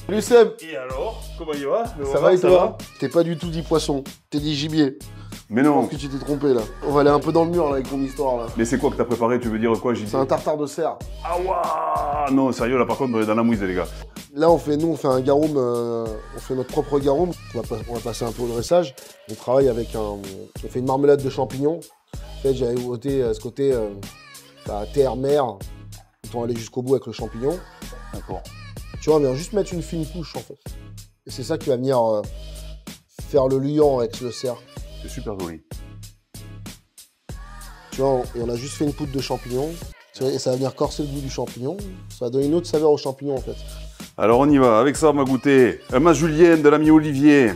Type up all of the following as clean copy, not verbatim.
Salut Seb. Et alors, comment il va? Ça va et toi? T'es pas du tout dit poisson, t'es dit gibier. Mais Je non. pense que tu t'es trompé là. On va aller un peu dans le mur là avec ton histoire là. Mais c'est quoi que t'as préparé? Tu veux dire quoi, Gilles? C'est un tartare de cerf. Ah ouah. Non, sérieux, là par contre, on est dans la mouise, les gars. Là on fait un garum, on fait notre propre garum. On va passer un peu au dressage. On travaille avec on fait une marmelade de champignons. En fait j'avais voté ce côté terre-mer. Autant aller jusqu'au bout avec le champignon. D'accord. Tu vois, on vient juste mettre une fine couche en fait. Et c'est ça qui va venir faire le liant avec le cerf. C'est super joli. Tu vois, et on a juste fait une poudre de champignons. Et ça va venir corser le goût du champignon. Ça va donner une autre saveur au champignon en fait. Alors on y va, avec ça on va goûter un mas julienne de l'ami Olivier,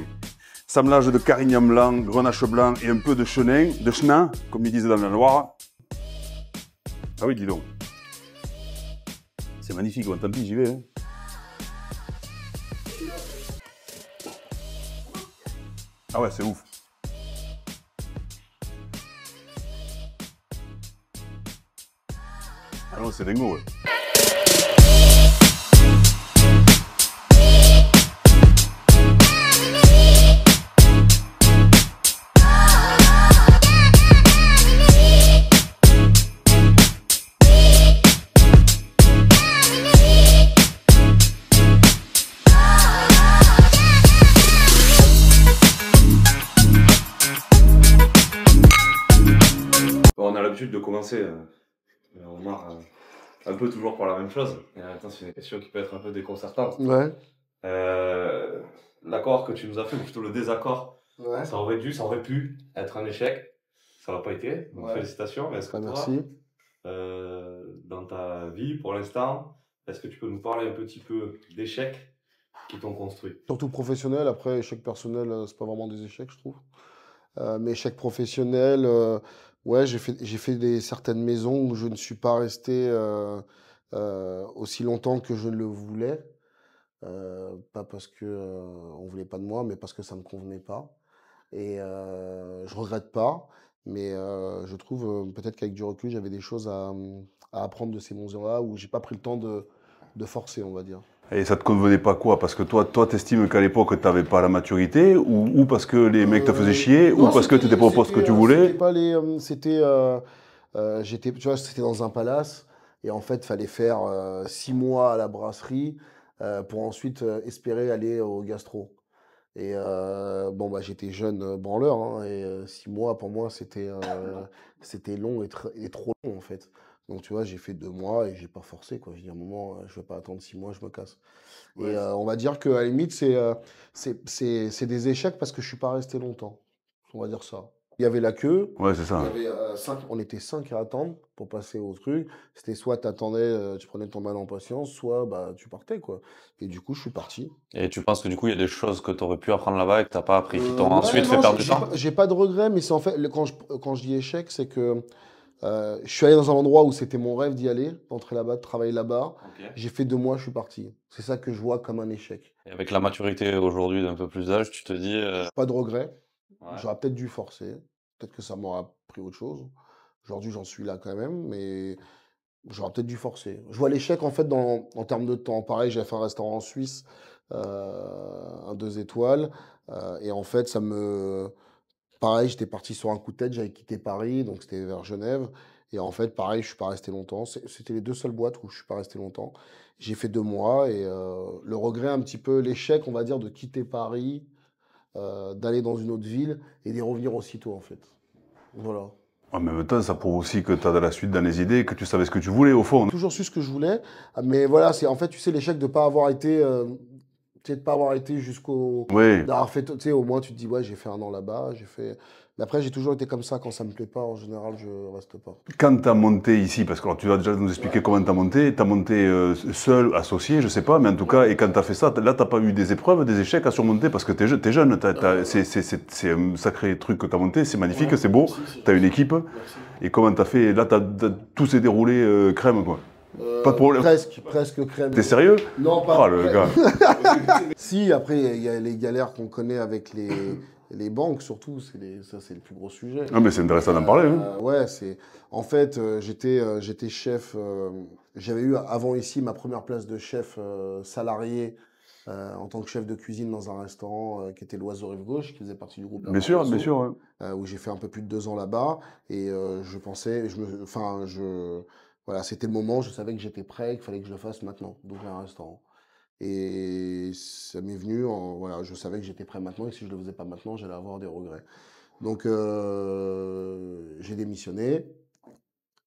assemblage de carignan blanc, grenache blanc et un peu de chenin, comme ils disent dans la Loire. Ah oui, dis donc. C'est magnifique, bon, tant pis, j'y vais. Hein. Ah ouais, c'est ouf. Ah non, c'est dingo, ouais. On a l'habitude de commencer, Omar, un peu toujours par la même chose. Et en même temps, c'est une question qui peut être un peu déconcertante. Ouais. L'accord que tu nous as fait, ou plutôt le désaccord, Ouais. ça aurait pu être un échec. Ça l'a pas été. Donc, Ouais. félicitations. Mais est-ce que toi, Merci. dans ta vie, pour l'instant, est-ce que tu peux nous parler un petit peu d'échecs qui t'ont construit? Surtout professionnel. Après, échec personnel, c'est pas vraiment des échecs, je trouve. Mais échec professionnel, ouais, j'ai fait certaines maisons où je ne suis pas resté aussi longtemps que je le voulais. Pas parce que on voulait pas de moi, mais parce que ça me convenait pas. Et je regrette pas, mais je trouve peut-être qu'avec du recul, j'avais des choses à apprendre de ces maisons-là où j'ai pas pris le temps de forcer, on va dire. Et ça te convenait pas quoi? Parce que toi t'estimes qu'à l'époque t'avais pas la maturité, ou parce que les mecs te faisaient chier, ou Non, parce que t'étais pas au poste que tu voulais? C'était pas les, tu vois, c'était dans un palace et en fait, fallait faire 6 mois à la brasserie pour ensuite espérer aller au gastro. Et bon, bah, j'étais jeune branleur, hein, et 6 mois pour moi, c'était long et trop long en fait. Donc tu vois, j'ai fait 2 mois et j'ai pas forcé quoi. J'ai dit à un moment, je vais pas attendre 6 mois, je me casse. Ouais. Et on va dire qu'à la limite, c'est des échecs parce que je suis pas resté longtemps. On va dire ça. Il y avait la queue. Ouais, c'est ça. Il y avait on était 5 à attendre pour passer au truc. C'était soit tu attendais, tu prenais ton mal en patience, soit bah, tu partais quoi. Et du coup, je suis parti. Et tu penses que du coup, il y a des choses que tu aurais pu apprendre là-bas et que tu n'as pas appris, qui t'ont Ouais, ensuite fait non, perdre du temps? j'ai pas de regrets, mais c'est en fait, quand je dis échec, c'est que je suis allé dans un endroit où c'était mon rêve d'y aller, d'entrer là-bas, de travailler là-bas. Ok. J'ai fait 2 mois, je suis parti. C'est ça que je vois comme un échec. Et avec la maturité aujourd'hui d'un peu plus d'âge, tu te dis, Pas de regrets. ouais. J'aurais peut-être dû forcer. Peut-être que ça m'aura pris autre chose. Aujourd'hui, j'en suis là quand même, mais j'aurais peut-être dû forcer. Je vois l'échec en fait en termes de temps. Pareil, j'ai fait un restaurant en Suisse, un 2 étoiles, et en fait, pareil, j'étais parti sur un coup de tête, j'avais quitté Paris, donc c'était vers Genève. Et en fait, pareil, je suis pas resté longtemps. C'était les deux seules boîtes où je suis pas resté longtemps. J'ai fait 2 mois et le regret un petit peu, l'échec, on va dire, de quitter Paris, d'aller dans une autre ville et d'y revenir aussitôt en fait. Voilà. En même temps, ça prouve aussi que t'as de la suite dans les idées, que tu savais ce que tu voulais au fond. J'ai toujours su ce que je voulais, mais voilà, c'est en fait, tu sais, l'échec de pas avoir été, tu sais, de pas avoir été jusqu'au, Oui. d'avoir fait, tu sais, au moins tu te dis ouais, j'ai fait un an là-bas, j'ai fait. Mais après, j'ai toujours été comme ça. Quand ça me plaît pas, en général, je reste pas. Quand tu as monté ici, parce que alors, tu vas déjà nous expliquer comment tu as monté seul, associé, je sais pas, mais en tout cas, et quand tu as fait ça, là, tu n'as pas eu des épreuves, des échecs à surmonter, parce que tu es jeune, c'est un sacré truc que tu as monté, c'est magnifique, Ouais, c'est beau, merci, tu as une équipe, merci. et comment tu as fait, là, tout s'est déroulé crème, quoi. Pas de problème. Presque crème. T'es sérieux? Non, pas. Ah, le gars. Si, après, il y a les galères qu'on connaît avec les banques, surtout. Ça, c'est le plus gros sujet. Ah, mais c'est intéressant d'en parler. Hein. Ouais, en fait, j'étais chef. J'avais eu avant ici ma première place de chef salarié en tant que chef de cuisine dans un restaurant qui était l'Oiseau Rive Gauche, qui faisait partie du groupe La Bien sûr, Oiseau, bien sûr. Ouais. où j'ai fait un peu plus de 2 ans là-bas. Et je pensais, voilà, c'était le moment, je savais que j'étais prêt, qu'il fallait que je le fasse maintenant, d'ouvrir un restaurant. Et ça m'est venu, voilà, je savais que j'étais prêt maintenant et que si je ne le faisais pas maintenant, j'allais avoir des regrets. Donc j'ai démissionné,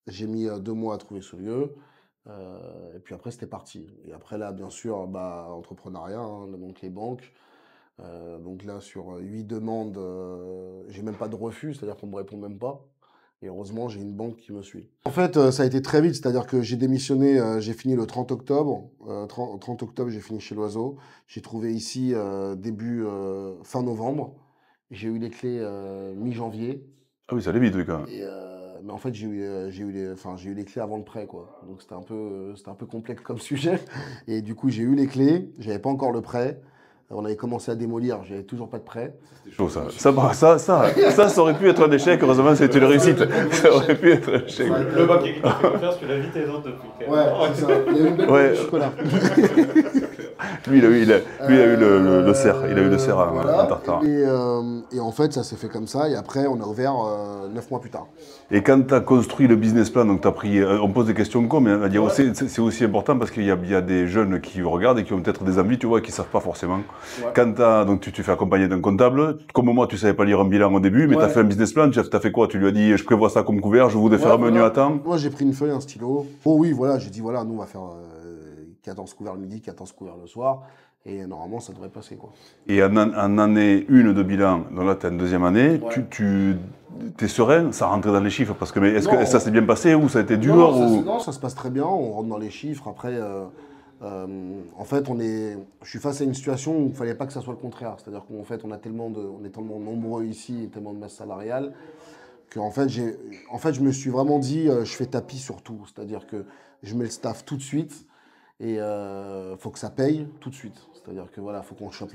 j'ai mis 2 mois à trouver ce lieu, et puis après c'était parti. Et après là, bien sûr, bah, entrepreneuriat, hein, donc les banques. Donc là, sur 8 demandes, j'ai même pas de refus, c'est-à-dire qu'on me répond même pas. Et heureusement, j'ai une banque qui me suit. En fait, ça a été très vite, c'est-à-dire que j'ai démissionné, j'ai fini le 30 octobre. 30 octobre, j'ai fini chez l'Oiseau. J'ai trouvé ici fin novembre. J'ai eu les clés mi-janvier. Ah oui, ça allait vite, oui, quand même. Et, mais en fait, j'ai eu les clés avant le prêt, quoi. Donc c'était un peu complexe comme sujet. Et du coup, j'ai eu les clés, j'avais pas encore le prêt. On avait commencé à démolir, j'avais toujours pas de prêt. C'était chaud, ça. Ça aurait pu être un échec. Heureusement, c'était une réussite. Ça aurait pu être un échec. Le banquier qui t'a fait confiance, tu l'as vite les autres depuis. Ouais, c'est ça. Il y a eu une belle Ouais. boîte de chocolat. Lui, il a eu le cerf. Il a eu le cerf Voilà. en tartare. Et en fait, ça s'est fait comme ça. Et après, on a ouvert 9 mois plus tard. Et quand tu as construit le business plan, donc tu as pris. On pose des questions con, mais on va dire aussi, c'est aussi important parce qu'il y a des jeunes qui regardent et qui ont peut-être des envies, tu vois, et qui ne savent pas forcément. Ouais. Quand donc tu fais accompagner d'un comptable, comme moi, tu ne savais pas lire un bilan au début, mais tu as Ouais. fait un business plan, tu as fait quoi? Tu lui as dit, je prévois ça comme couvert, je voudrais faire un menu voilà. à temps. Moi, j'ai pris une feuille, un stylo. Oh oui, voilà, j'ai dit, voilà, nous, on va faire 14 couverts le midi, 14 couverts le soir. Et normalement, ça devrait passer, quoi. Et en année 1 de bilan, donc là tu as une deuxième année, Ouais. tu es serein, ça rentrait dans les chiffres, parce que mais est-ce Non. que ça s'est bien passé ou ça a été dur Non, ou... non, ça se passe très bien, on rentre dans les chiffres. Après, en fait, je suis face à une situation où il ne fallait pas que ça soit le contraire. C'est-à-dire qu'en fait, on est tellement nombreux ici et tellement de masse salariale qu'en fait, je me suis vraiment dit, je fais tapis sur tout. C'est-à-dire que je mets le staff tout de suite et faut que ça paye tout de suite. C'est-à-dire que voilà, faut qu'on chope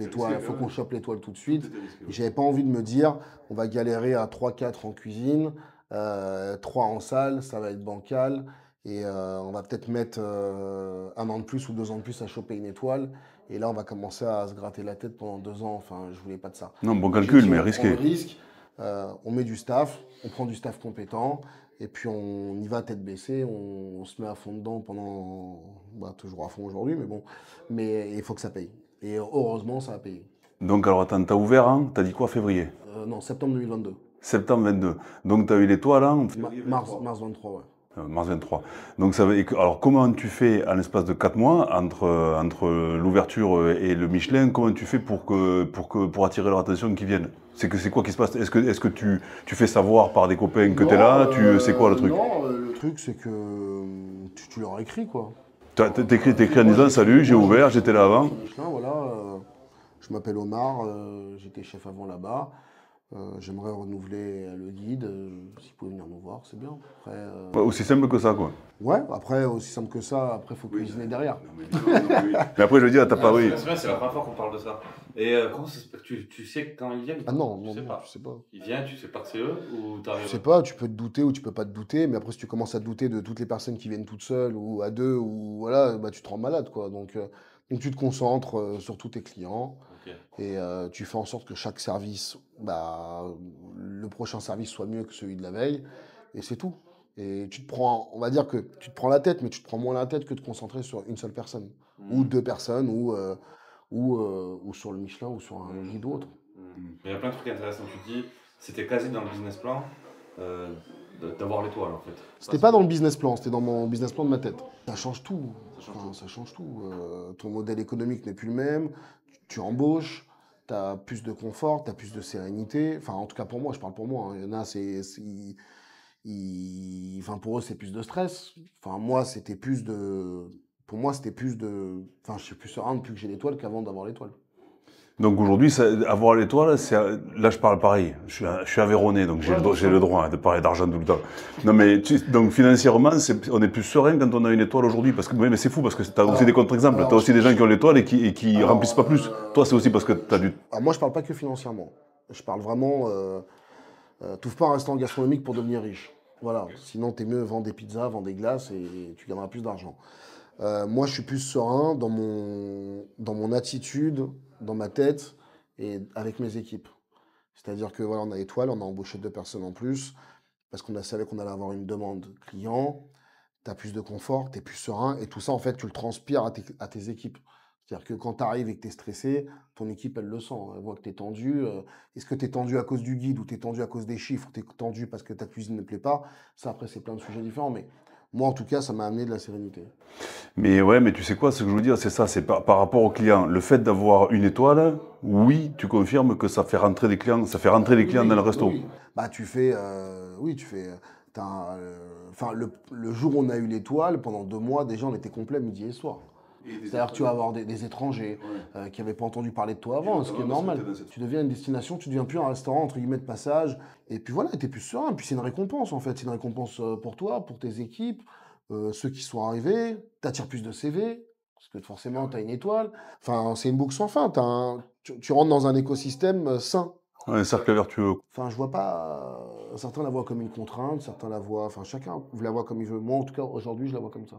l'étoile tout de suite. Et j'avais pas envie de me dire, on va galérer à 3-4 en cuisine, 3 en salle, ça va être bancal. Et on va peut-être mettre 1 an de plus ou 2 ans de plus à choper une étoile. Et là, on va commencer à se gratter la tête pendant 2 ans. Enfin, je voulais pas de ça. Non, bon J'ai calcul, dit, mais on prend risqué. le risque, on met du staff, on prend du staff compétent. Et puis on y va tête baissée, on se met à fond dedans pendant, toujours à fond aujourd'hui, mais bon, mais il faut que ça paye. Et heureusement, ça a payé. Donc alors attends, t'as ouvert, hein, t'as dit quoi, février? Non, septembre 2022. Septembre 22. Donc tu as eu l'étoile, hein, Mars 23, ouais. mars 23. Donc ça veut, alors comment tu fais en l'espace de 4 mois entre l'ouverture et le Michelin, comment tu fais pour attirer leur attention qu'ils viennent? C'est quoi qui se passe? Est-ce que tu fais savoir par des copains que tu es là? C'est quoi le truc? Non, le truc c'est que tu leur écris quoi. T'écris en disant salut, j'ai ouvert, j'étais là avant. Michelin, voilà, je m'appelle Omar, j'étais chef avant là-bas. J'aimerais renouveler le guide. S'il pouvait venir nous voir, c'est bien. Après, Ouais, aussi simple que ça, quoi. ouais, après, aussi simple que ça, après, il faut cuisiner derrière. Mais après, je veux dire, t'as pas, oui. C'est la première fois qu'on parle de ça. Et comment ça se passe? Tu sais quand ils viennent? Ah non, tu non, sais non, pas. tu sais pas. Ils viennent, tu sais pas que c'est eux ou Tu t'arrives? sais pas, tu peux te douter ou tu peux pas te douter, mais après, si tu commences à te douter de toutes les personnes qui viennent toutes seules ou à deux, ou voilà, bah, tu te rends malade, quoi. Donc tu te concentres sur tous tes clients. Ok. Et tu fais en sorte que chaque service, le prochain service soit mieux que celui de la veille. Et c'est tout. Et tu te prends, on va dire que tu te prends la tête, mais tu te prends moins la tête que de te concentrer sur une seule personne. Ou 2 personnes, ou sur le Michelin, ou sur un guide ou autre. Mais il y a plein de trucs intéressants. Tu dis, c'était quasi dans le business plan d'avoir l'étoile en fait. C'était pas dans le business plan, c'était dans mon business plan de ma tête. Ça change tout. Ça change tout. Ton modèle économique n'est plus le même. Tu embauches, tu as plus de confort, tu as plus de sérénité. Enfin, en tout cas pour moi, je parle pour moi, hein. Il y en a, enfin, pour eux, c'est plus de stress. Enfin, moi, c'était plus de. Pour moi, c'était plus de. Enfin, je suis plus serein depuis que j'ai l'étoile qu'avant d'avoir l'étoile. Donc aujourd'hui, avoir l'étoile, là je parle pareil, je suis aveyronais, donc j'ai le droit de parler d'argent tout le temps. Non mais donc financièrement, on est plus serein quand on a une étoile aujourd'hui, parce que mais c'est fou parce que tu as aussi des contre-exemples, tu as aussi des gens qui ont l'étoile et qui remplissent pas plus. Toi, c'est aussi parce que tu as du... Alors, moi, je parle pas que financièrement. Je parle vraiment. T'ouvres pas un restaurant gastronomique pour devenir riche. Voilà. Sinon, t'es mieux vendre des pizzas, vendre des glaces et tu gagneras plus d'argent. Moi, je suis plus serein dans mon attitude, dans ma tête et avec mes équipes. C'est-à-dire que voilà, on a Étoile, on a embauché 2 personnes en plus parce qu'on a savait qu'on allait avoir une demande client. Tu as plus de confort, tu es plus serein et tout ça, en fait, tu le transpires à tes équipes. C'est-à-dire que quand tu arrives et que tu es stressé, ton équipe, elle le sent. Elle voit que tu es tendu. Est-ce que tu es tendu à cause du guide ou tu es tendu à cause des chiffres ou tu es tendu parce que ta cuisine ne plaît pas? Ça, après, c'est plein de sujets différents. Mais moi, en tout cas, ça m'a amené de la sérénité. Mais ouais, mais tu sais quoi, ce que je veux dire, c'est ça, c'est par rapport aux clients. Le fait d'avoir une étoile, oui, tu confirmes que ça fait rentrer des clients, ça fait rentrer des Oui, clients dans le oui, resto. oui. Bah, oui, tu fais. Enfin, le jour où on a eu l'étoile, pendant 2 mois, déjà, on était complet midi et soir. C'est-à-dire que tu vas avoir des étrangers qui n'avaient pas entendu parler de toi avant, ce qui est normal. Tu deviens une destination, tu deviens plus un restaurant, entre guillemets, de passage. Et puis voilà, tu es plus serein. Puis c'est une récompense, en fait. C'est une récompense pour toi, pour tes équipes, ceux qui sont arrivés. Tu attires plus de CV, parce que forcément, tu as une étoile. Enfin, c'est une boucle sans fin. Tu rentres dans un écosystème sain. Un cercle vertueux. Enfin, je vois pas. Certains la voient comme une contrainte, certains la voient. Enfin, chacun la voit comme il veut. Moi, en tout cas, aujourd'hui, je la vois comme ça.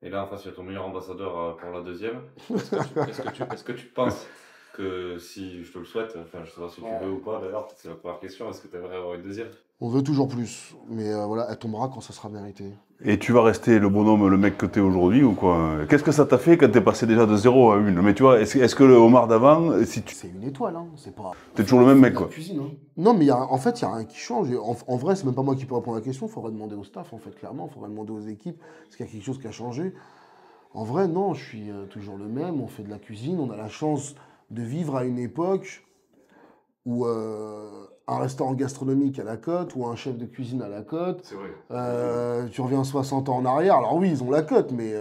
Et là, en face, il y a ton meilleur ambassadeur pour la deuxième. Est-ce que tu penses que si je te le souhaite, enfin, je sais pas si tu veux ou pas d'ailleurs, c'est la première question, est-ce que tu aimerais avoir une deuxième? On veut toujours plus, mais voilà, elle tombera quand ça sera mérité. Et tu vas rester le bonhomme, le mec que t'es aujourd'hui ou quoi? Qu'est-ce que ça t'a fait quand t'es passé déjà de 0 à 1? Mais tu vois, est-ce que le homard d'avant, si tu... C'est une étoile, hein. C'est pas. T'es toujours le même mec, La quoi. cuisine, hein. Non, mais en fait, il n'y a rien qui change. Et en vrai, c'est même pas moi qui peux répondre à la question. Il faudrait demander au staff, en fait, clairement. Il faudrait demander aux équipes. Est-ce qu'il y a quelque chose qui a changé? En vrai, non, je suis toujours le même. On fait de la cuisine. On a la chance de vivre à une époque où un restaurant gastronomique à la cote ou un chef de cuisine à la cote. C'est vrai. Tu reviens 60 ans en arrière. Alors oui, ils ont la cote, mais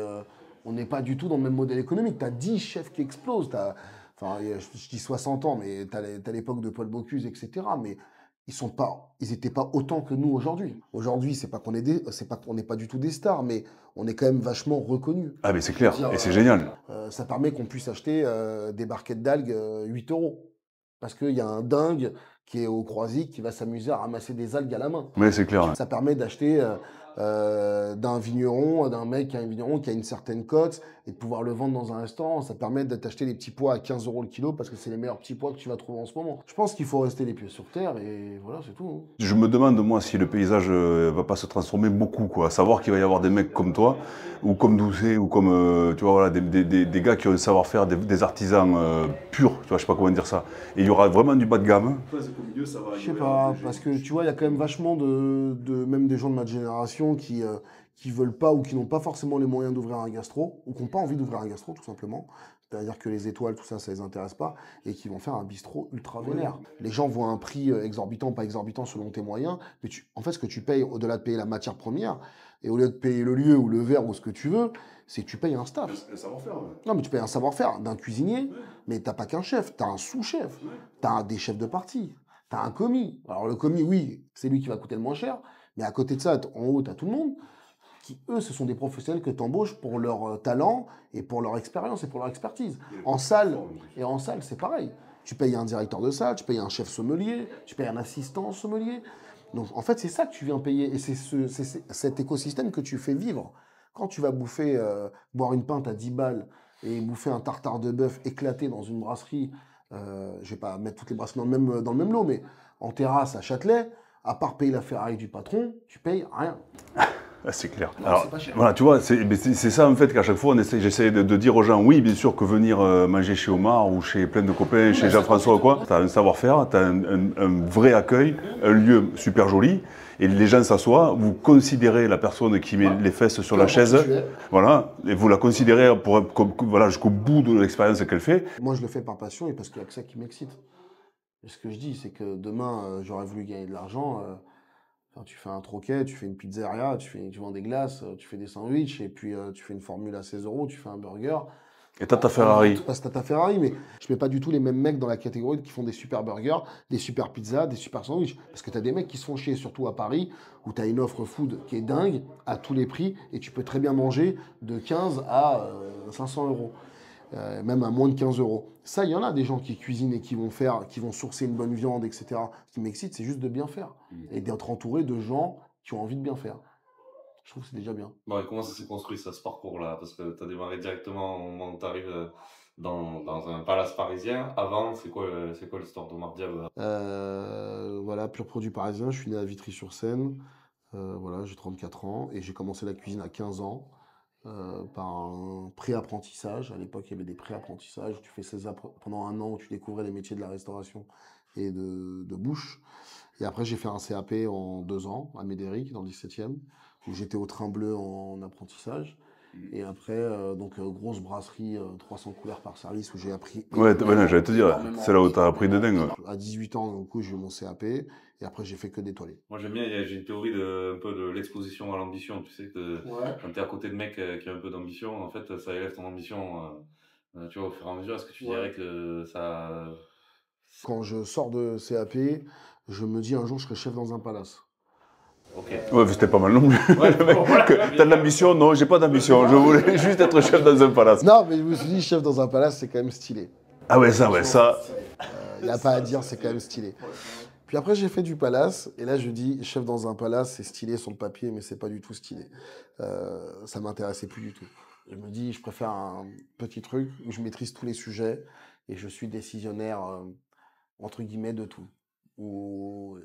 on n'est pas du tout dans le même modèle économique. Tu as 10 chefs qui explosent. Enfin, je dis 60 ans, mais tu as l'époque de Paul Bocuse, etc. Mais ils n'étaient pas autant que nous aujourd'hui. Aujourd'hui, c'est pas qu'on n'est pas du tout des stars, mais on est quand même vachement reconnus. Ah, mais c'est clair, Je veux dire, et c'est génial. Ça permet qu'on puisse acheter des barquettes d'algues 8 euros. Parce qu'il y a un dingue qui est au Croisic qui va s'amuser à ramasser des algues à la main. Mais c'est clair. Ça permet d'acheter d'un vigneron, d'un mec qui a un vigneron qui a une certaine cote et de pouvoir le vendre dans un restaurant. Ça permet de t'acheter des petits pois à 15 euros le kilo parce que c'est les meilleurs petits pois que tu vas trouver en ce moment. Je pense qu'il faut rester les pieds sur terre et voilà, c'est tout, hein. Je me demande, moi, si le paysage va pas se transformer beaucoup, quoi. À savoir qu'il va y avoir des mecs comme toi, ou comme Doucet, ou comme, tu vois, voilà, des gars qui ont un savoir-faire, des artisans purs, tu vois, je sais pas comment dire ça. Et il y aura vraiment du bas de gamme. Je sais pas, parce que tu vois, il y a quand même vachement même des gens de notre génération qui veulent pas ou qui n'ont pas forcément les moyens d'ouvrir un gastro, ou qui n'ont pas envie d'ouvrir un gastro, tout simplement. C'est-à-dire que les étoiles, tout ça, ça les intéresse pas, et qui vont faire un bistrot ultra vénère. Les gens voient un prix exorbitant, pas exorbitant selon tes moyens, mais en fait, ce que tu payes, au-delà de payer la matière première, et au lieu de payer le lieu ou le verre ou ce que tu veux, c'est que tu payes un staff. Le savoir-faire, ouais. Non, mais tu payes un savoir-faire d'un cuisinier, mais t'as pas qu'un chef, t'as un sous-chef, t'as des chefs de partie, t'as un commis. Alors le commis, oui, c'est lui qui va coûter le moins cher, mais à côté de ça, en haut, t'as tout le monde, qui eux, ce sont des professionnels que t'embauches pour leur talent et pour leur expérience et pour leur expertise. En salle, c'est pareil. Tu payes un directeur de salle, tu payes un chef sommelier, tu payes un assistant sommelier. Donc en fait, c'est ça que tu viens payer et c'est cet écosystème que tu fais vivre. Quand tu vas boire une pinte à 10 balles et bouffer un tartare de bœuf éclaté dans une brasserie, je vais pas mettre toutes les brasseries dans le même lot, mais en terrasse à Châtelet, à part payer la Ferrari du patron, tu payes rien. Ah, c'est clair. Non, Alors, c'est pas cher. voilà, tu vois, c'est ça en fait qu'à chaque fois, j'essaie de dire aux gens, oui, bien sûr que venir manger chez Omar ou chez plein de copains, chez Jean-François ou quoi, tu as un savoir-faire, tu as un vrai accueil, un lieu super joli, et les gens s'assoient, vous considérez la personne qui met les fesses sur la chaise, voilà, et vous la considérez voilà, jusqu'au bout de l'expérience qu'elle fait. Moi, je le fais par passion et parce qu'il n'y a que ça qui m'excite. Et ce que je dis, c'est que demain, j'aurais voulu gagner de l'argent. Enfin, tu fais un troquet, tu fais une pizzeria, tu vends des glaces, tu fais des sandwichs, et puis tu fais une formule à 16 euros, tu fais un burger. Et t'as ta Ferrari. Parce que t'as ta Ferrari, mais je mets pas du tout les mêmes mecs dans la catégorie qui font des super burgers, des super pizzas, des super sandwichs. Parce que t'as des mecs qui se font chier, surtout à Paris, où t'as une offre food qui est dingue, à tous les prix, et tu peux très bien manger de 15 à 500 euros. Même à moins de 15 euros. Ça, il y en a des gens qui cuisinent et qui vont sourcer une bonne viande, etc. Ce qui m'excite, c'est juste de bien faire. Et d'être entouré de gens qui ont envie de bien faire. Je trouve que c'est déjà bien. Bon, et comment ça s'est construit, ça, ce parcours-là? Parce que tu as démarré directement au moment où tu arrives dans un palace parisien. Avant, c'est quoi l'histoire d'Omar Diab? Voilà, pur produit parisien. Je suis né à Vitry-sur-Seine. Voilà, j'ai 34 ans et j'ai commencé la cuisine à 15 ans par un pré-apprentissage. À l'époque, il y avait des pré-apprentissages. Tu fais pendant un an où tu découvrais les métiers de la restauration et de bouche. Et après, j'ai fait un CAP en 2 ans à Médéric, dans le 17e, où j'étais au Train Bleu en apprentissage. Et après, grosse brasserie, 300 couleurs par service, où j'ai appris Ouais, ouais, j'allais te dire, énormément. c'est là où t'as appris de dingue. Ouais. À 18 ans, du coup, j'ai eu mon CAP, et après, j'ai fait que d'étoiler. Moi, j'aime bien, j'ai une théorie un peu de l'exposition à l'ambition. Tu sais, que quand tu es à côté de mecs qui ont un peu d'ambition, en fait, ça élève ton ambition, tu vois, au fur et à mesure. Est-ce que tu dirais que ça... Quand je sors de CAP, je me dis un jour, je serai chef dans un palace. Ok. Ouais, c'était pas mal non plus. Ouais, Le mec, voilà, t'as de l'ambition? Non, j'ai pas d'ambition. Je voulais juste être chef dans un palace. Non, mais je me suis dit, chef dans un palace, c'est quand même stylé. Ah ouais, ça. Il n'y a pas à dire, c'est quand même stylé. Puis après, j'ai fait du palace, et là, je dis, chef dans un palace, c'est stylé sur le papier, mais c'est pas du tout stylé. Ça m'intéressait plus du tout. Je me dis, je préfère un petit truc où je maîtrise tous les sujets, et je suis décisionnaire, entre guillemets, de tout. Où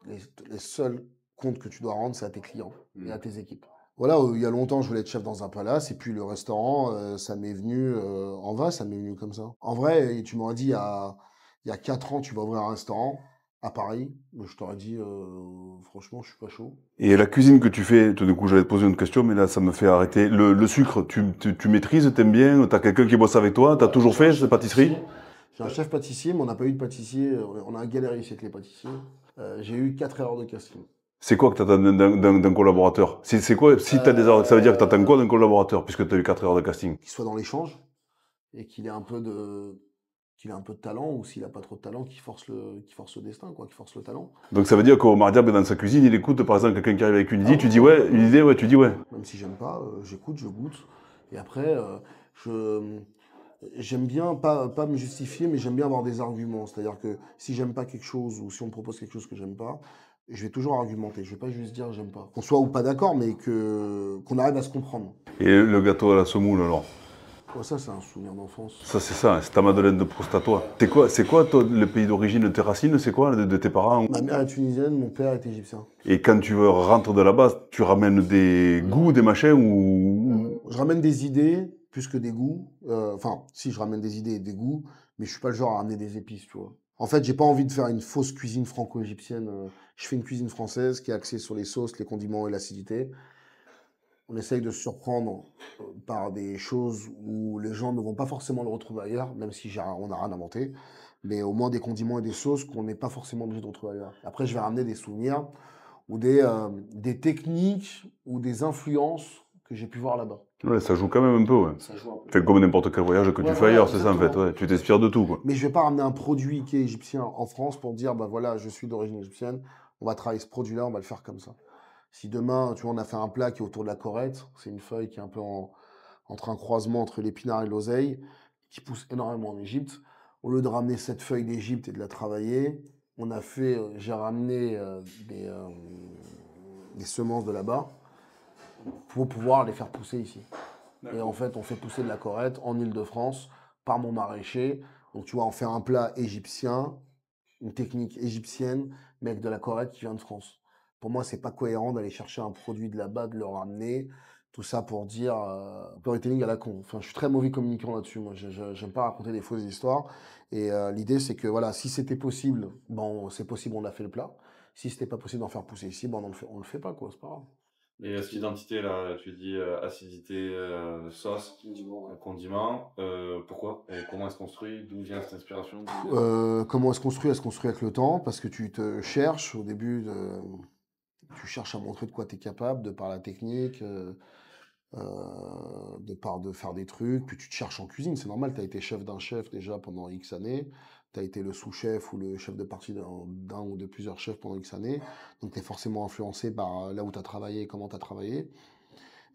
les seuls comptes que tu dois rendre, c'est à tes clients et à tes équipes. Voilà, il y a longtemps, je voulais être chef dans un palace, et puis le restaurant, ça m'est venu en vrai, ça m'est venu comme ça. En vrai, tu m'aurais dit, il y a 4 ans, tu vas ouvrir un restaurant à Paris, je t'aurais dit, franchement, je suis pas chaud. Et la cuisine que tu fais, tout d'un coup, j'allais te poser une question, mais là, ça me fait arrêter. Le sucre, tu maîtrises, t'aimes bien? T'as quelqu'un qui bosse avec toi? T'as toujours fait cette pâtisserie? J'ai un chef pâtissier, mais on n'a pas eu de pâtissier, on a galéré ici avec les pâtissiers. J'ai eu 4 erreurs de casting. C'est quoi que t'attends d'un collaborateur? C'est quoi, si t'as des erreurs, ça veut dire que t'attends quoi d'un collaborateur, puisque t'as eu 4 heures de casting? Qu'il soit dans l'échange et qu'il ait un peu de talent, ou s'il n'a pas trop de talent, qu'il force le destin, quoi, qu'il force le talent. Donc ça veut dire qu'Omar Diab, dans sa cuisine, il écoute par exemple quelqu'un qui arrive avec une idée, tu dis ouais, une idée, ouais, tu dis ouais. Même si j'aime pas, j'écoute, je goûte. Et après, j'aime bien, pas me justifier, mais j'aime bien avoir des arguments. C'est-à-dire que si j'aime pas quelque chose, ou si on me propose quelque chose que j'aime pas, je vais toujours argumenter. Je vais pas juste dire j'aime pas. Qu'on soit ou pas d'accord, mais qu'on arrive à se comprendre. Et le gâteau à la semoule alors? Oh, ça, c'est un souvenir d'enfance. Ça c'est ça, c'est ta Madeleine de Proust à toi. C'est quoi toi, le pays d'origine de tes racines, c'est quoi de tes parents? Ma mère est tunisienne, mon père est égyptien. Et quand tu rentres de là-bas, tu ramènes des goûts, des machins ou... Je ramène des idées plus que des goûts. Enfin, si, je ramène des idées et des goûts, mais je suis pas le genre à ramener des épices, tu vois. En fait, j'ai pas envie de faire une fausse cuisine franco-égyptienne. Je fais une cuisine française qui est axée sur les sauces, les condiments et l'acidité. On essaye de se surprendre par des choses où les gens ne vont pas forcément le retrouver ailleurs, même si on n'a rien inventé. Mais au moins des condiments et des sauces qu'on n'est pas forcément obligé de retrouver ailleurs. Après, je vais ramener des souvenirs ou des techniques ou des influences que j'ai pu voir là-bas. Ouais, ça joue quand même un peu, ouais. Ça joue un peu. Fait comme n'importe quel voyage que tu fais ailleurs, c'est ça en fait, ouais. Tu t'inspires de tout, quoi. Mais je vais pas ramener un produit qui est égyptien en France pour dire, bah voilà, je suis d'origine égyptienne, on va travailler ce produit-là, on va le faire comme ça. Si demain, tu vois, on a fait un plat qui est autour de la corette, c'est une feuille qui est un peu entre un croisement entre l'épinard et l'oseille, qui pousse énormément en Égypte. Au lieu de ramener cette feuille d'Égypte et de la travailler, j'ai ramené des semences de là-bas pour pouvoir les faire pousser ici. Et en fait, on fait pousser de la corette en Île-de-France par mon maraîcher. Donc tu vois, on fait un plat égyptien, une technique égyptienne, mais avec de la corette qui vient de France. Pour moi, c'est pas cohérent d'aller chercher un produit de là-bas, de le ramener, tout ça pour dire storytelling à la con. Enfin, je suis très mauvais communicant là-dessus. Moi, j'aime pas raconter des fausses histoires. Et l'idée, c'est que voilà, si c'était possible, bon, c'est possible, on a fait le plat. Si c'était pas possible d'en faire pousser ici, bon, on le fait pas, quoi. C'est pas grave. Et cette identité là, tu dis acidité, sauce, condiment, pourquoi? Et comment elle se construit? D'où vient cette inspiration? Comment elle se construit? Elle se construit avec le temps, parce que tu te cherches au début, tu cherches à montrer de quoi tu es capable, de par la technique, de faire des trucs, puis tu te cherches en cuisine, c'est normal, tu as été chef d'un chef déjà pendant X années, tu as été le sous-chef ou le chef de partie d'un ou de plusieurs chefs pendant X années, donc tu es forcément influencé par là où tu as travaillé et comment tu as travaillé.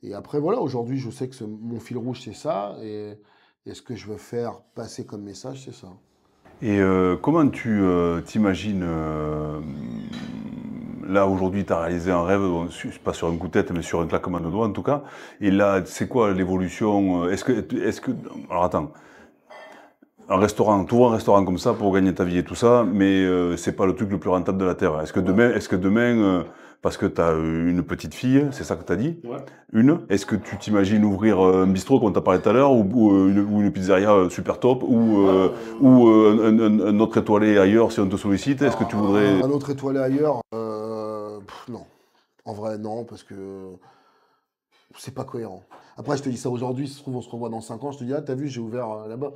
Et après, voilà, aujourd'hui, je sais que mon fil rouge, c'est ça, et ce que je veux faire passer comme message, c'est ça. Et comment tu t'imagines là aujourd'hui tu as réalisé un rêve, bon, pas sur un coup de tête, mais sur un claquement de doigts en tout cas. Et là, c'est quoi l'évolution? Alors attends, un restaurant, tu ouvres un restaurant comme ça pour gagner ta vie et tout ça, mais c'est pas le truc le plus rentable de la Terre. Est-ce que demain, parce que tu as une petite fille, c'est ça que tu as dit? Ouais. Est-ce que tu t'imagines ouvrir un bistrot comme tu as parlé tout à l'heure, ou une pizzeria super top, un autre étoilé ailleurs si on te sollicite? Est-ce que tu voudrais... Un autre étoilé ailleurs, non. En vrai, non, parce que c'est pas cohérent. Après, je te dis ça aujourd'hui, si ça se trouve, on se revoit dans 5 ans, je te dis, ah, t'as vu, j'ai ouvert là-bas.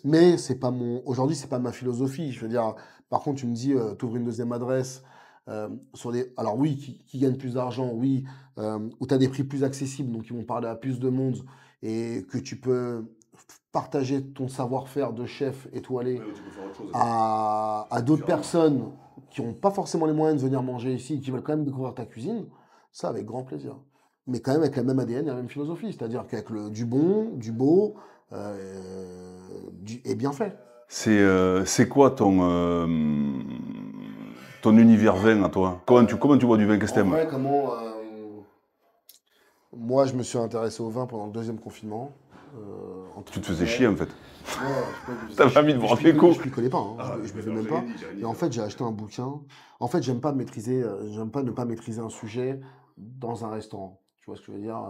Mais c'est pas aujourd'hui, c'est pas ma philosophie. Je veux dire, par contre, tu me dis, t'ouvres une deuxième adresse, sur des, alors oui, qui gagnent plus d'argent, oui, où tu as des prix plus accessibles, donc ils vont parler à plus de monde, et que tu peux partager ton savoir-faire de chef étoilé à d'autres personnes qui n'ont pas forcément les moyens de venir manger ici, qui veulent quand même découvrir ta cuisine, ça avec grand plaisir. Mais quand même avec la même ADN et la même philosophie, c'est-à-dire qu'avec du bon, du beau, et bien fait. C'est quoi ton univers vin à toi? Comment tu bois du vin? Qu'est-ce que En t'aimes? vrai, moi, je me suis intéressé au vin pendant le deuxième confinement. Tu te faisais chier en fait. T'avais envie de boire des coups. Je m'y connais pas, hein. Je buvais même pas. Et en fait, j'ai acheté un bouquin. En fait, j'aime pas ne pas maîtriser un sujet dans un restaurant. Tu vois ce que je veux dire?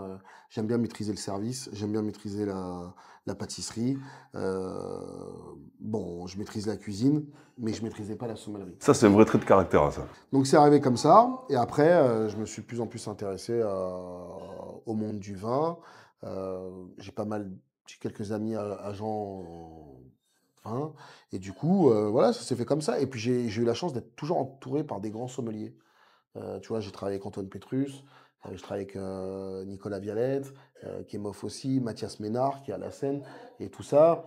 J'aime bien maîtriser le service, j'aime bien maîtriser la pâtisserie. Bon, je maîtrise la cuisine, mais je maîtrisais pas la sommellerie. Ça, c'est un vrai trait de caractère, ça. Donc c'est arrivé comme ça. Et après, je me suis de plus en plus intéressé au monde du vin. J'ai quelques amis agents en vin. Et du coup, voilà, ça s'est fait comme ça. Et puis j'ai eu la chance d'être toujours entouré par des grands sommeliers. Tu vois, j'ai travaillé avec Antoine Pétrus, je travaille avec Nicolas Vialette, Kemov aussi, Mathias Ménard qui est à la scène, et tout ça.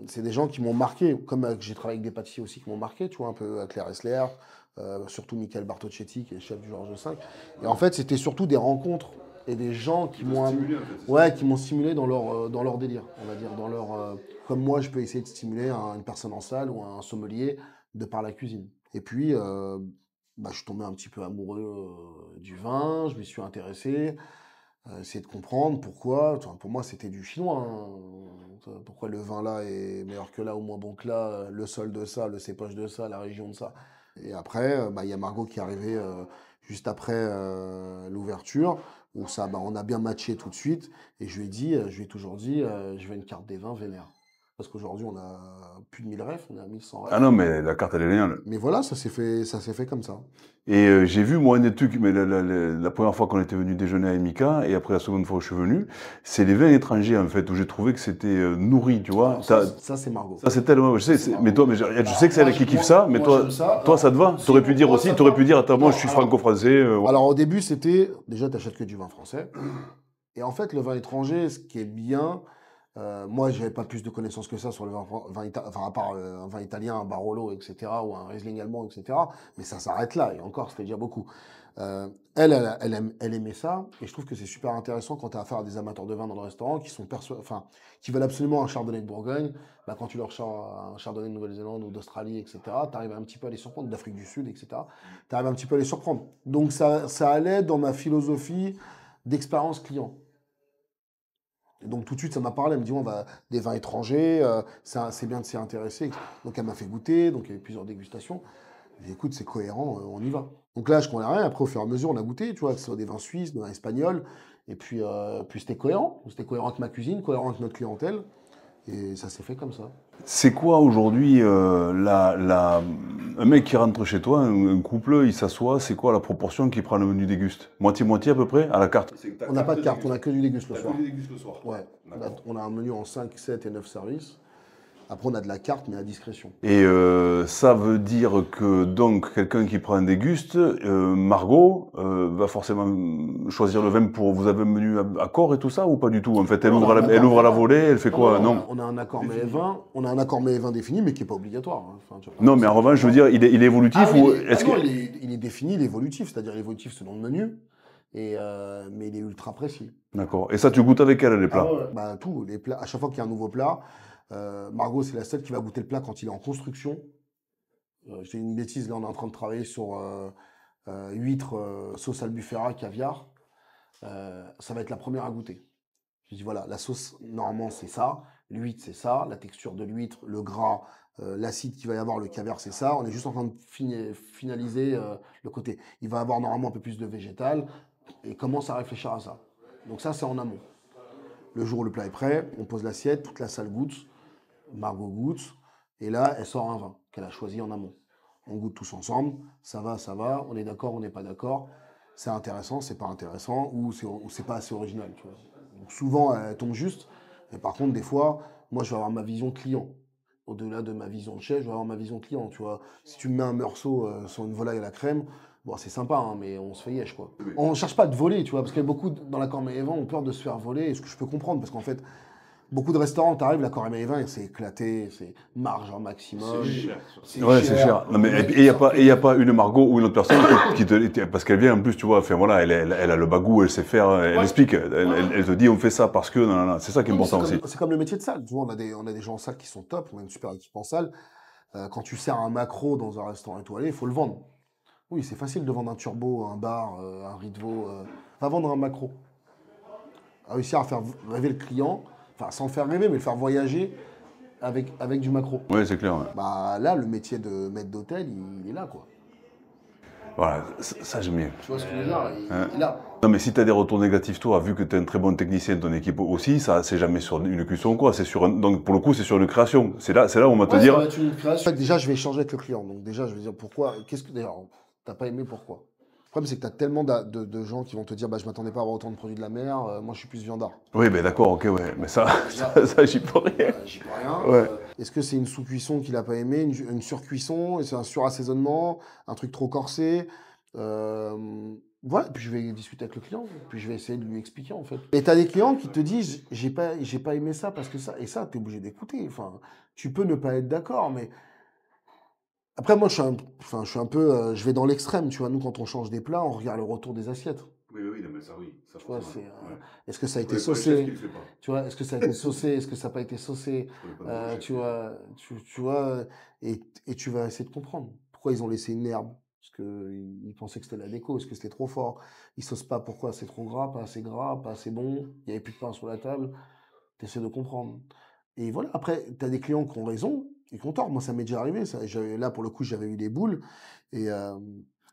C'est des gens qui m'ont marqué, comme j'ai travaillé avec des pâtissiers aussi qui m'ont marqué, tu vois, un peu Claire Essler, surtout Michael Bartocchetti qui est le chef du Georges V. Et en fait, c'était surtout des rencontres et des gens qui m'ont stimulé dans leur délire, on va dire, comme moi je peux essayer de stimuler une personne en salle ou un sommelier de par la cuisine. Et puis, je suis tombé un petit peu amoureux du vin, je m'y suis intéressé, essayer de comprendre pourquoi. Enfin, pour moi, c'était du chinois, hein. Pourquoi le vin là est meilleur que là ou moins bon que là, le sol de ça, le cépage de ça, la région de ça. Et après, il y a Margot qui est arrivée juste après l'ouverture, où ça, on a bien matché tout de suite. Et je lui ai toujours dit, je veux une carte des vins vénère. Parce qu'aujourd'hui, on a plus de 1000 refs, on a 1100 refs. Ah non, mais la carte, elle est géniale. Mais voilà, ça s'est fait comme ça. Et j'ai vu, moi, un des trucs, mais la première fois qu'on était venu déjeuner à Emika, et après la seconde fois où je suis venu, c'est les vins étrangers, en fait, où j'ai trouvé que c'était nourri, tu vois. Ça, c'est Margot. Ça, c'est tellement. Je sais, mais toi, je sais que c'est elle qui kiffe ça, mais moi, j'aime ça. toi, ça te va? T'aurais pu dire aussi, attends, moi, je suis franco-français. Alors, au début, c'était, déjà, t'achètes que du vin français. Et en fait, le vin étranger, ce qui est bien, moi, j'avais pas plus de connaissances que ça sur le à part un vin italien, un Barolo, etc., ou un Riesling allemand, etc. Mais ça s'arrête là, et encore, c'était déjà beaucoup. Elle aimait ça, et je trouve que c'est super intéressant quand tu as affaire à des amateurs de vin dans le restaurant qui veulent absolument un chardonnay de Bourgogne. Quand tu leur sors un chardonnay de Nouvelle-Zélande ou d'Australie, etc., tu arrives un petit peu à les surprendre, d'Afrique du Sud, etc., tu arrives un petit peu à les surprendre. Donc ça allait dans ma philosophie d'expérience client. Et donc tout de suite, ça m'a parlé, elle me dit, on va des vins étrangers, c'est bien de s'y intéresser. Donc elle m'a fait goûter, donc il y avait plusieurs dégustations. J'ai dit, écoute, c'est cohérent, on y va. Donc là, je connais rien, après au fur et à mesure, on a goûté, tu vois, que ce soit des vins suisses, des vins espagnols, et puis c'était cohérent avec ma cuisine, cohérent avec notre clientèle, et ça s'est fait comme ça. C'est quoi aujourd'hui un mec qui rentre chez toi, un couple, il s'assoit, c'est quoi la proportion qu'il prend le menu déguste? Moitié-moitié à peu près à la carte? On n'a pas de carte, on a que du déguste le soir. Que du déguste le soir. Ouais, on a un menu en 5, 7 et 9 services. Après, on a de la carte, mais à discrétion. Et ça veut dire que donc quelqu'un qui prend un déguste, Margot va forcément choisir le vin pour. Vous avez un menu accord et tout ça ou pas du tout? En fait, elle ouvre à la volée, elle fait quoi? Non. On a un accord mets et vin défini, mais qui n'est pas obligatoire. Hein. Enfin, non, mais en revanche, je veux dire, il est évolutif ou est-ce que il est défini, il est évolutif, c'est-à-dire l'évolutif, c'est dans le menu. Mais il est ultra précis. D'accord. Et ça, tu goûtes avec elle les plats? Tout, les plats. À chaque fois qu'il y a un nouveau plat, Margot, c'est la seule qui va goûter le plat quand il est en construction. Je dis une bêtise, là, on est en train de travailler sur huîtres, sauce albufera, caviar, ça va être la première à goûter. Je dis voilà, la sauce, normalement, c'est ça. L'huître, c'est ça. La texture de l'huître, le gras, l'acide qu'il va y avoir, le caviar, c'est ça. On est juste en train de finaliser le côté. Il va y avoir normalement un peu plus de végétal et commence à réfléchir à ça. Donc ça, c'est en amont. Le jour où le plat est prêt, on pose l'assiette, toute la salle goûte, Margot goûte, et là, elle sort un vin qu'elle a choisi en amont. On goûte tous ensemble, ça va, on est d'accord, on n'est pas d'accord, c'est intéressant, c'est pas intéressant, ou c'est pas assez original. Tu vois. Donc souvent, elle tombe juste, mais par contre, des fois, moi, je vais avoir ma vision client. Au-delà de ma vision de chef, je vais avoir ma vision client. Tu vois. Si tu me mets un morceau sur une volaille à la crème, bon, c'est sympa, hein, mais on se fait yesh, quoi. On ne cherche pas de voler, tu vois, parce qu'il y a beaucoup dans la Cormeille et Vin ont peur de se faire voler, et ce que je peux comprendre, parce qu'en fait, beaucoup de restaurants, t'arrives, la Cormeille et Vin, et c'est éclaté, c'est marge un maximum. C'est cher. Ouais, c'est cher. Non, mais il n'y a pas une Margot ou une autre personne qui te, parce qu'elle vient en plus, tu vois, enfin voilà, elle a le bagou, elle sait faire, elle explique, elle te dit on fait ça parce que, non, c'est ça qui est important aussi. C'est comme le métier de salle. Tu vois, on a des gens en salle qui sont top, on a une super équipe en salle. Quand tu sers un macro dans un restaurant étoilé, il faut le vendre. Oui, c'est facile de vendre un turbo, un bar, un Ritvo. Va vendre un macro. Réussir à faire rêver le client, enfin sans le faire rêver, mais le faire voyager avec du macro. Ouais, c'est clair. Ouais. Bah là, le métier de maître d'hôtel, il est là, quoi. Voilà, ça j'aime bien. Tu vois ce que je veux dire, il est là. Non, mais si tu as des retours négatifs, toi, vu que tu es un très bon technicien de ton équipe aussi, ça, c'est jamais sur une cuisson ou quoi, c'est sur donc pour le coup, c'est sur une création. C'est là où on va te dire. Ça va être une création. En fait, déjà, je vais échanger avec le client. Donc déjà, je vais dire pourquoi. D'ailleurs, t'as pas aimé pourquoi? Le problème, c'est que tu as tellement de gens qui vont te dire bah, je m'attendais pas à avoir autant de produits de la mer, moi je suis plus viandard. Oui, ben d'accord, ok, ouais, mais ça j'y peux rien. J'y peux rien. Ouais. Est-ce que c'est une sous-cuisson qu'il a pas aimé, une surcuisson, c'est un surassaisonnement, un truc trop corsé voilà, puis je vais discuter avec le client, puis je vais essayer de lui expliquer en fait. Et tu as des clients qui te disent j'ai pas aimé ça parce que ça, et ça, tu es obligé d'écouter. Enfin, tu peux ne pas être d'accord, mais après, moi, je suis un peu, je vais dans l'extrême, tu vois. Nous, quand on change des plats, on regarde le retour des assiettes. Oui, non, mais ça, oui. Ça, Tu vois, forcément, ouais. est-ce que ça a été Ouais, pour les chefs saucé? qui le fait pas. Tu vois, est-ce que ça a été saucé? Est-ce que ça n'a pas été saucé? Pour les pas de chefs. Tu vois, tu vois, et tu vas essayer de comprendre pourquoi ils ont laissé une herbe. Parce qu'ils pensaient que c'était la déco, est-ce que c'était trop fort? Ils saucent pas pourquoi c'est trop gras, pas assez bon, il n'y avait plus de pain sur la table. Tu essaies de comprendre. Et voilà, après, tu as des clients qui ont raison et qui ont tort. Moi, ça m'est déjà arrivé. Là, pour le coup, j'avais eu des boules. Et, euh,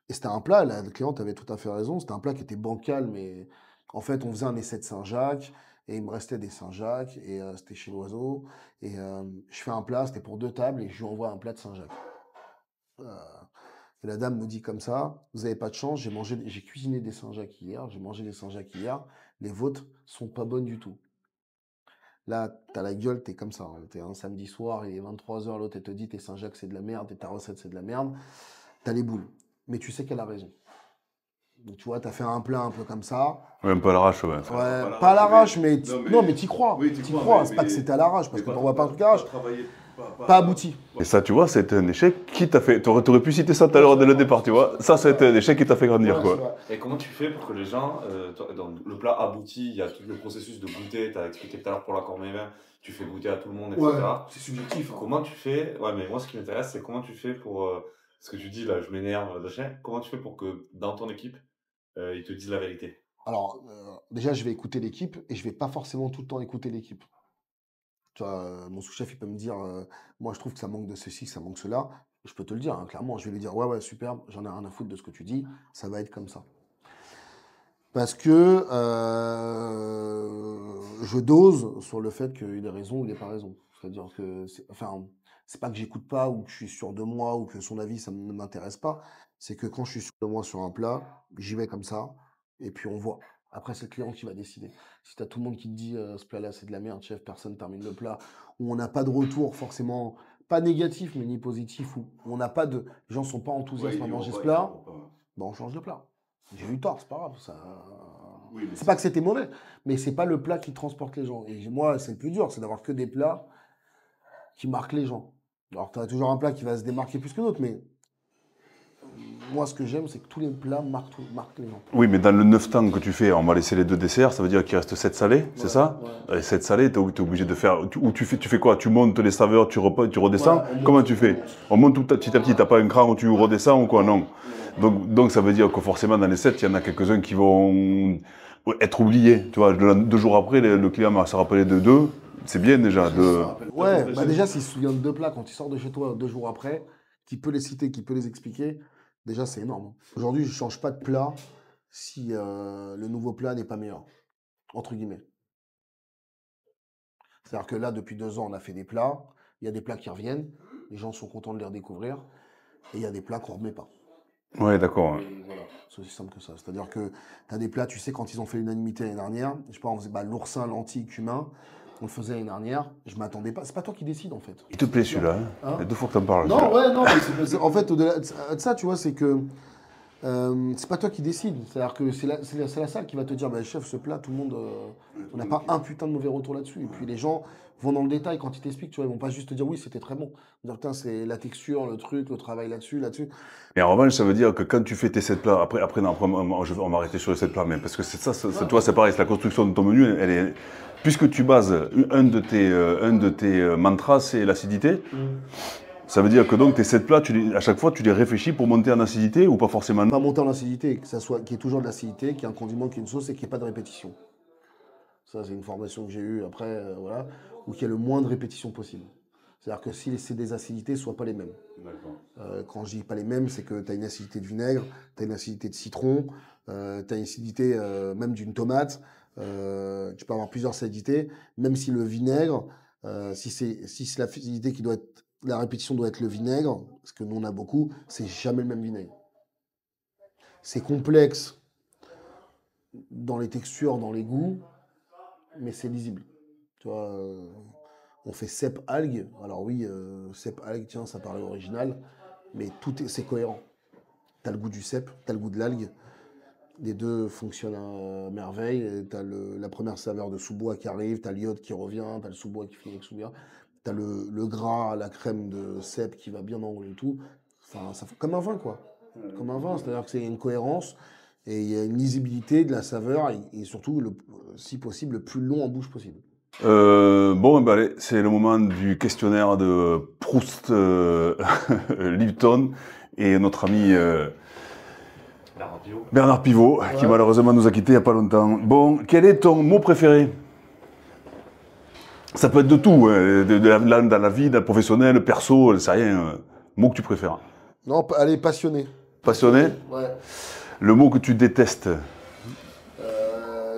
et c'était un plat, la cliente avait tout à fait raison. C'était un plat qui était bancal, mais en fait, on faisait un essai de Saint-Jacques. Et il me restait des Saint-Jacques. Et c'était chez l'oiseau. Et je fais un plat, c'était pour 2 tables. Et je lui envoie un plat de Saint-Jacques. Et la dame me dit comme ça, vous n'avez pas de chance, j'ai cuisiné des Saint-Jacques hier, j'ai mangé des Saint-Jacques hier. Les vôtres sont pas bonnes du tout. Là, t'as la gueule, t'es comme ça. Hein. T'es un samedi soir, il est 23h, l'autre, elle te dit, tes Saint-Jacques, c'est de la merde, et ta recette, c'est de la merde. T'as les boules. Mais tu sais qu'elle a raison. Donc, tu vois, t'as fait un plat un peu comme ça. Ouais, un peu à l'arrache, ouais. Ouais, pas à l'arrache, mais t'y crois. Oui, t'y crois. C'est pas que c'était à l'arrache, parce que t'envoies pas un truc à l'arrache. Pas abouti. Et ça, tu vois, c'était un échec qui t'a fait. T'aurais pu citer ça tout à l'heure dès le départ, tu vois. Ça, c'était un échec qui t'a fait grandir, quoi. Et comment tu fais pour que les gens, dans le plat abouti, il y a tout le processus de goûter, tu as expliqué tout à l'heure pour la Cormeille Vin, tu fais goûter à tout le monde, etc. Ouais, c'est subjectif. Hein. Comment tu fais, ouais, mais moi ce qui m'intéresse, c'est comment tu fais pour, ce que tu dis là, je m'énerve, machin, comment tu fais pour que dans ton équipe, ils te disent la vérité? Alors, déjà, je vais écouter l'équipe et je vais pas forcément tout le temps écouter l'équipe. Tu vois, mon sous-chef, il peut me dire, moi, je trouve que ça manque de ceci, ça manque cela. Je peux te le dire, hein, clairement. Je vais lui dire, ouais, superbe, j'en ai rien à foutre de ce que tu dis, ça va être comme ça. Parce que je dose sur le fait qu'il ait raison ou il n'ait pas raison. C'est-à-dire que, c'est pas que j'écoute pas ou que je suis sûr de moi ou que son avis, ça ne m'intéresse pas. C'est que quand je suis sûr de moi sur un plat, j'y vais comme ça et puis on voit. Après, c'est le client qui va décider. Si tu as tout le monde qui te dit ce plat-là, c'est de la merde, chef, personne termine le plat, où on n'a pas de retour forcément, pas négatif, mais ni positif, où on n'a pas de. Les gens ne sont pas enthousiastes à manger ce plat, ben on change de plat. J'ai eu tort, c'est pas grave. C'est pas que c'était mauvais, mais c'est pas le plat qui transporte les gens. Et moi, c'est le plus dur, c'est d'avoir que des plats qui marquent les gens. Alors, tu as toujours un plat qui va se démarquer plus que d'autres, mais moi, ce que j'aime, c'est que tous les plats marquent les gens. Oui, mais dans le 9 temps que tu fais, on va laisser les 2 desserts, ça veut dire qu'il reste 7 salés, c'est ça? Ouais. Et 7 salés, t'es obligé de faire. Ou tu fais quoi? Tu montes les saveurs, tu redescends? Ouais, on monte, Comment tu fais? On monte tout petit à petit, t'as pas un cran où tu redescends ou quoi? Non. Donc ça veut dire que forcément, dans les 7, il y en a quelques-uns qui vont être oubliés. Tu vois, 2 jours après, le client va se rappeler de 2. C'est bien déjà. Ouais, bah déjà, s'il se souvient de 2 plats quand il sort de chez toi 2 jours après, qu'il peut les citer, qu'il peut les expliquer, déjà, c'est énorme. Aujourd'hui, je ne change pas de plat si le nouveau plat n'est pas meilleur, entre guillemets. C'est-à-dire que là, depuis 2 ans, on a fait des plats, il y a des plats qui reviennent, les gens sont contents de les redécouvrir, et il y a des plats qu'on ne remet pas. Ouais, d'accord. Et voilà, c'est aussi simple que ça. C'est-à-dire que tu as des plats, tu sais, quand ils ont fait l'unanimité l'année dernière, je sais pas, on faisait l'oursin, lentilles, cumin, on le faisait l'année dernière, je m'attendais pas. C'est pas toi qui décides en fait. Il te plaît celui-là, hein? Hein? Il y a 2 fois que t'en parles. Non, ouais, non, mais en fait, au-delà de ça, tu vois, c'est que c'est pas toi qui décides. C'est-à-dire que c'est la salle qui va te dire, bah, chef, ce plat, tout le monde, on n'a pas un putain de mauvais retour là-dessus. Et puis les gens vont dans le détail quand ils t'expliquent, tu vois, ils vont pas juste te dire, oui, c'était très bon. Ils vont dire, putain, c'est la texture, le truc, le travail là-dessus. Et en revanche, ça veut dire que quand tu fais tes 7 plats, après, non, on va arrêter sur les 7 plats, mais parce que c'est ça, toi, c'est pareil, c'est la construction de ton menu, elle est. Puisque tu bases un de tes mantras, c'est l'acidité. Ça veut dire que donc tes 7 plats, à chaque fois, tu les réfléchis pour monter en acidité ou pas forcément? Pas monter en acidité, que ça soit, qu'il y ait toujours de l'acidité, qu'il y ait un condiment, qu'il y ait une sauce et qu'il n'y ait pas de répétition. Ça, c'est une formation que j'ai eue après, voilà, ou qu'il y ait le moins de répétition possible. C'est-à-dire que si c'est des acidités, ne soient pas les mêmes. Quand je dis pas les mêmes, c'est que tu as une acidité de vinaigre, tu as une acidité de citron, tu as une acidité même d'une tomate, tu peux avoir plusieurs acidités, même si le vinaigre, si c'est l'acidité qui doit être, la répétition doit être le vinaigre, parce que nous on a beaucoup, c'est jamais le même vinaigre. C'est complexe dans les textures, dans les goûts, mais c'est lisible. Tu vois, on fait cèpe algue. Alors oui, cèpe algue, tiens, ça paraît original, mais c'est cohérent. T'as le goût du cèpe, t'as le goût de l'algue. Les deux fonctionnent à merveille. T'as la première saveur de sous-bois qui arrive, t'as l'iode qui revient, t'as le sous-bois qui finit avec sous-bois. T'as le gras, la crème de cèpe qui va bien enrouler le tout. Enfin, ça fait comme un vin, quoi. Comme un vin, c'est-à-dire que c'est une cohérence et il y a une lisibilité de la saveur et surtout, si possible, le plus long en bouche possible. Bon, ben allez, c'est le moment du questionnaire de Proust, Lipton et notre ami Bernard Pivot, qui malheureusement nous a quittés il n'y a pas longtemps. Bon, quel est ton mot préféré? Ça peut être de tout, hein, dans la vie, dans le professionnel, perso, c'est rien. Mot que tu préfères. Non, allez, passionné. Passionné? Ouais. Le mot que tu détestes?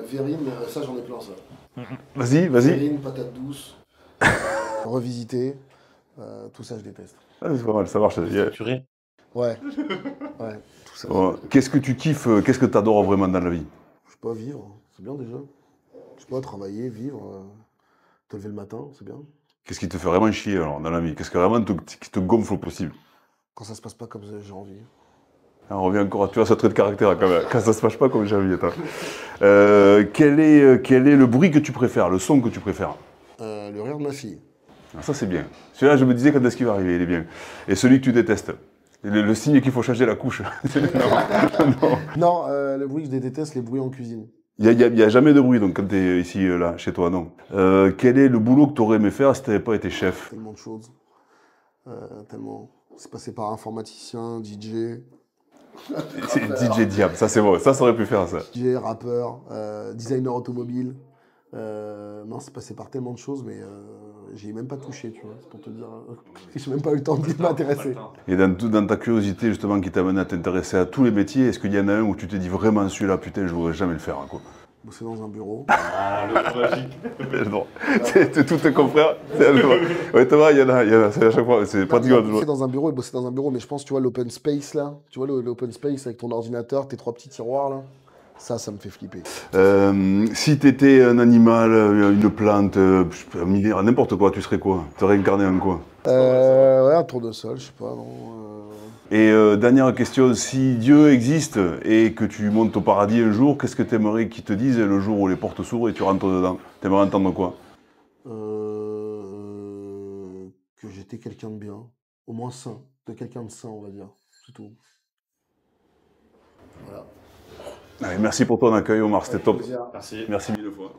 Verrine, ça j'en ai plein, ça. Vas-y. Verrine, patate douce, revisiter, tout ça je déteste. Ah, c'est pas mal, ça marche. Purée. Ouais, tout ça. Bon, qu'est-ce que tu kiffes, qu'est-ce que tu adores vraiment dans la vie? Je sais pas, vivre, c'est bien déjà. Je sais pas, travailler, vivre, te lever le matin, c'est bien. Qu'est-ce qui te fait vraiment chier alors, dans la vie? Qu'est-ce que vraiment qui te gonfle au possible? Quand ça se passe pas comme j'ai envie. On revient encore à tu vois, ce trait de caractère quand même. Quand ça se passe pas comme j'ai envie. Quel est le bruit que tu préfères, le son que tu préfères? Le rire de ma fille. Ah, ça c'est bien. Celui-là, je me disais quand est-ce qu'il va arriver, il est bien. Et celui que tu détestes? Le signe qu'il faut changer la couche. Non, le bruit que je déteste, les bruits en cuisine. Il n'y a jamais de bruit donc quand tu es ici, là, chez toi, non. Quel est le boulot que tu aurais aimé faire si tu n'avais pas été chef? Tellement de choses. Tellement. C'est passé par informaticien, DJ. C'est DJ Diable, ça c'est bon, ça aurait pu faire ça. DJ, rappeur, designer automobile. Non, c'est passé par tellement de choses, mais j'y ai même pas touché, tu vois, c'est pour te dire. J'ai même pas eu le temps de m'intéresser. Et dans ta curiosité justement qui t'a amené à t'intéresser à tous les métiers, est-ce qu'il y en a un où tu t'es dit vraiment celui-là, putain, je voudrais jamais le faire, quoi? Bosser dans un bureau. Ah, le magique. Non, c'est tous tes confrères. Ouais, Thomas, il y en a, c'est à chaque fois, c'est pratiquement Bosser dans un bureau et bosser dans un bureau, mais je pense, tu vois, l'open space là, tu vois, l'open space avec ton ordinateur, tes 3 petits tiroirs là, ça me fait flipper. Si t'étais un animal, une plante, un minérale, n'importe quoi, tu serais quoi? Tu serais incarné en quoi? Ouais, un tournesol, je sais pas, non. Et dernière question, si Dieu existe et que tu montes au paradis un jour, qu'est-ce que tu aimerais qu'il te dise le jour où les portes s'ouvrent et tu rentres dedans? Tu aimerais entendre quoi? Que j'étais quelqu'un de bien, au moins sain, de quelqu'un de sain, on va dire, c'est tout. Voilà. Allez, merci pour ton accueil, Omar, c'était Avec top. plaisir. Merci. Merci mille fois.